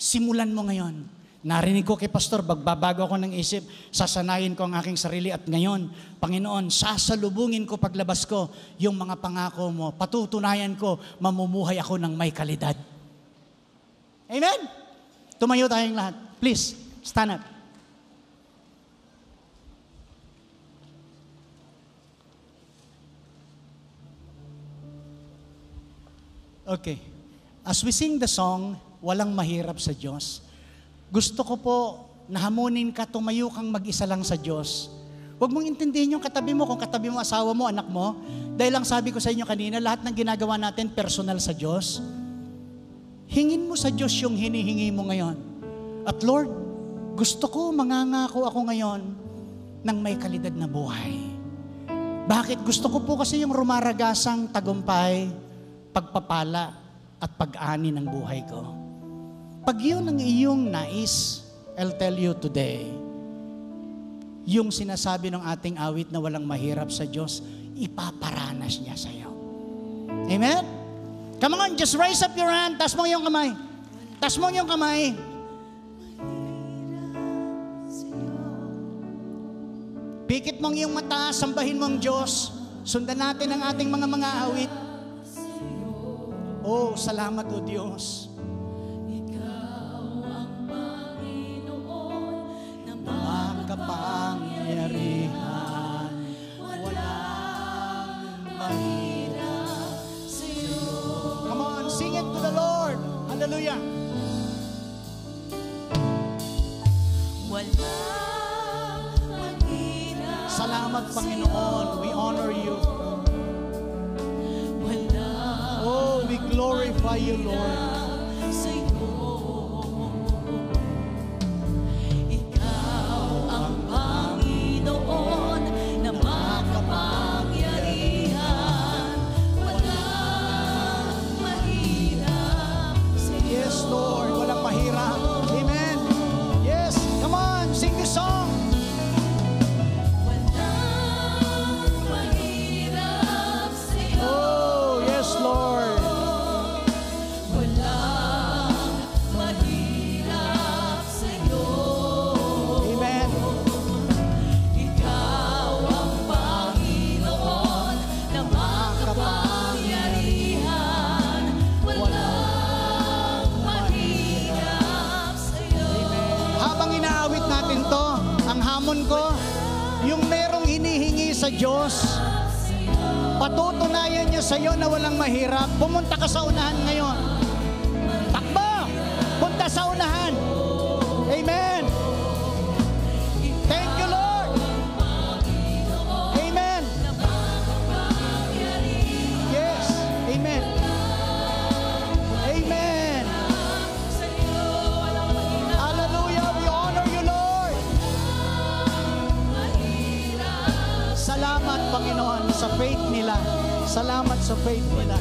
Simulan mo ngayon. Narinig ko kay Pastor, bagbabago ako ng isip, sasanayin ko ang aking sarili at ngayon, Panginoon, sasalubungin ko paglabas ko yung mga pangako mo. Patutunayan ko, mamumuhay ako ng may kalidad. Amen? Tumayo tayong lahat. Please, stand up. Okay. As we sing the song, Walang Mahirap sa Diyos, gusto ko po na hamunin ka, tumayo kang mag-isa lang sa Diyos. Huwag mong intindihin yung katabi mo, kung katabi mo, asawa mo, anak mo. Dahil lang sabi ko sa inyo kanina, lahat ng ginagawa natin personal sa Diyos. Hingin mo sa Diyos yung hinihingi mo ngayon. At Lord, gusto ko, mangangako ako ngayon ng may kalidad na buhay. Bakit? Gusto ko po kasi yung rumaragasang tagumpay, pagpapala at pag-ani ng buhay ko. Pag yun ang iyong nais, I'll tell you today, yung sinasabi ng ating awit na walang mahirap sa Diyos, ipaparanas niya sa iyo. Amen? Come on, just raise up your hand. Taas mo yung kamay. Taas mo yung kamay. Pikit mong iyong mata, sambahin mong Diyos. Sundan natin ang ating mga awit. Oh, salamat o Diyos. Kapangyarihan, walang mahirap sa'yo. Come on, sing it to the Lord. Hallelujah. Walang mahirap. Salamat, Panginoon. We honor you. Oh, we glorify you, Lord. Diyos, patutunayan niya sa iyo na walang mahirap. Pumunta ka sa unahan ngayon. Takbo! Punta sa unahan. Amen. Thank you, Lord. Amen. Yes. Amen. Amen. Hallelujah. We honor you, Lord. Salamat, Panginoon, sa faith nila. Salamat sa faith nila.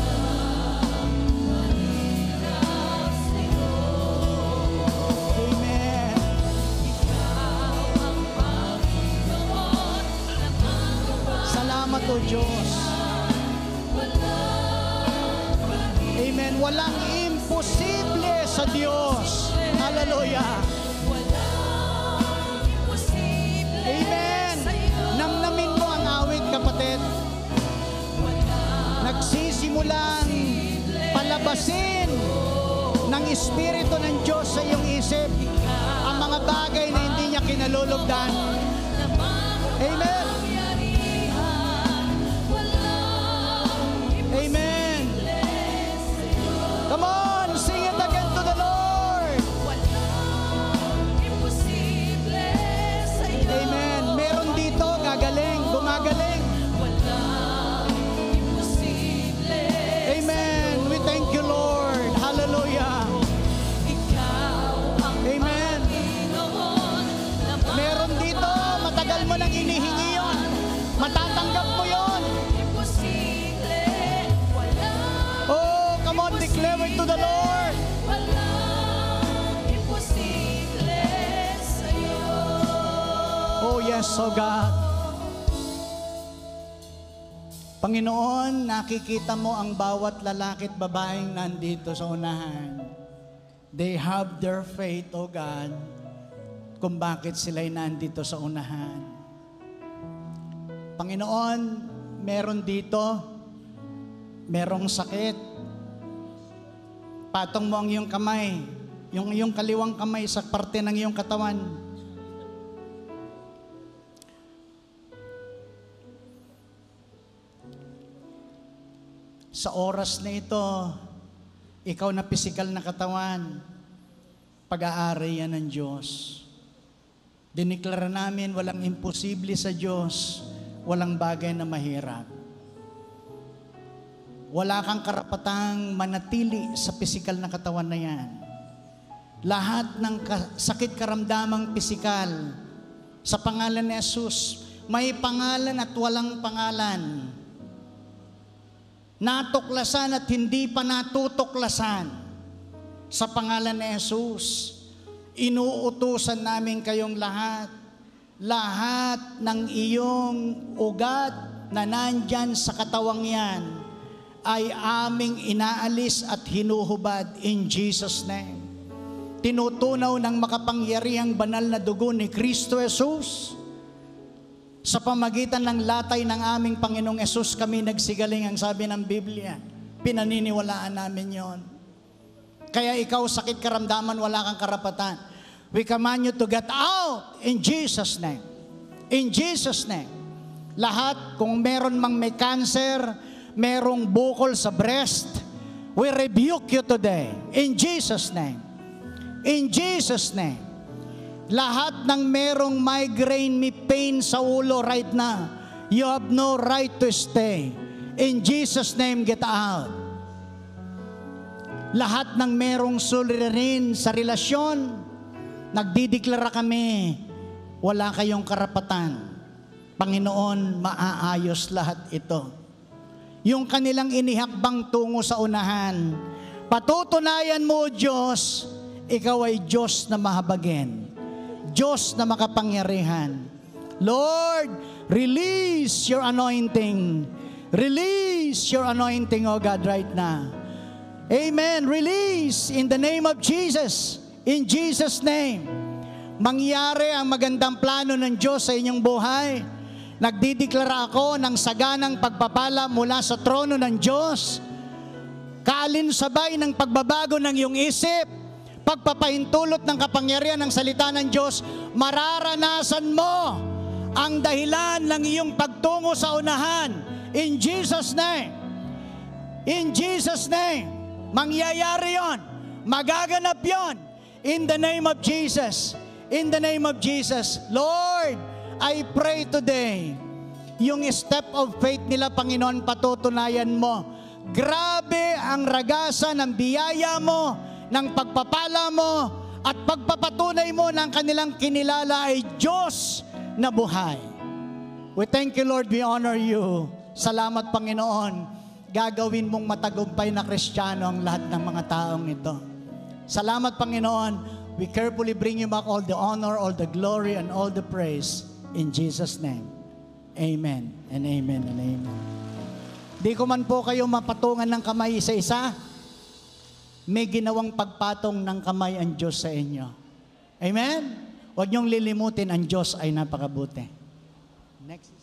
Amen. Salamat, O Diyos. Amen. Walang imposible sa Diyos. Hallelujah. Amen. Namnamin mo ang awit, kapatid. Nagsisimulang palabasin ng Espiritu ng Diyos sa iyong isip ang mga bagay na hindi niya kinalulugdan. Amen. Amen. Come on, sing it again to the Lord. Amen. Meron dito, gagaling, gumagaling. Amen. We thank you, Lord. Hallelujah. Amen. Meron dito, matagal mo nang inihingi yun. Matatanggap mo yun. Oh, come on, declare it to the Lord. Oh, yes, oh God. Panginoon, nakikita mo ang bawat lalaki at babaeng nandito sa unahan. They have their faith, oh God. kung bakit sila'y nandito sa unahan. Panginoon, meron dito, merong sakit. Patong mo ang iyong kamay, yung iyong kaliwang kamay sa parte ng iyong katawan. Sa oras na ito, ikaw na pisikal na katawan, pag-aari yan ng Diyos. Diniklara namin walang imposible sa Diyos, walang bagay na mahirap. Wala kang karapatang manatili sa pisikal na katawan na yan. Lahat ng sakit karamdamang pisikal, sa pangalan ni Jesus, may pangalan at walang pangalan. Natuklasan at hindi pa natutuklasan. Sa pangalan ni Jesus, inuutusan namin kayong lahat ng iyong ugat na nandyan sa katawang yan ay aming inaalis at hinuhubad in Jesus' name. Tinutunaw ng makapangyarihang banal na dugo ni Kristo Jesus. Sa pamagitan ng latay ng aming Panginoong Jesus kami nagsigaling, ang sabi ng Biblia. Pinaniniwalaan namin yon. Kaya ikaw, sakit karamdaman, wala kang karapatan. We command you to get out in Jesus' name. In Jesus' name. Lahat, kung meron mang may cancer, merong bukol sa breast, we rebuke you today. In Jesus' name. In Jesus' name. Lahat ng merong migraine, may pain sa ulo right now, you have no right to stay. In Jesus' name, get out. Lahat ng merong suliranin sa relasyon, nagdideklara kami, wala kayong karapatan. Panginoon, maaayos lahat ito. Yung kanilang inihakbang tungo sa unahan, patutunayan mo, Diyos, ikaw ay Diyos na mahabagin. Diyos na makapangyarihan. Lord, release your anointing. Release your anointing, oh God, right now. Amen. Release in the name of Jesus. In Jesus' name. Mangyari ang magandang plano ng Diyos sa inyong buhay. Nagdideklara ako ng saganang pagpapala mula sa trono ng Diyos. Kaalinsabay ng pagbabago ng iyong isip, pagpapahintulot ng kapangyarihan ng salita ng Diyos, mararanasan mo ang dahilan ng iyong pagtungo sa unahan. In Jesus' name. In Jesus' name. Mangyayari yon. Magaganap yon. In the name of Jesus. In the name of Jesus. Lord, I pray today, yung step of faith nila, Panginoon, patutunayan mo. Grabe ang ragasan ng biyaya mo, ng pagpapala mo, at pagpapatunay mo ng kanilang kinilala ay Diyos na buhay. We thank you, Lord. We honor you. Salamat, Panginoon. Gagawin mong matagumpay na Kristiyano ang lahat ng mga taong ito. Salamat, Panginoon. We carefully bring you back all the honor, all the glory, and all the praise. In Jesus' name. Amen and amen and amen. Di ko man po kayo mapatungan ng kamay isa-isa. May ginawang pagpatong ng kamay ang Diyos sa inyo. Amen? Huwag niyong lilimutin, ang Diyos ay napakabuti. Next.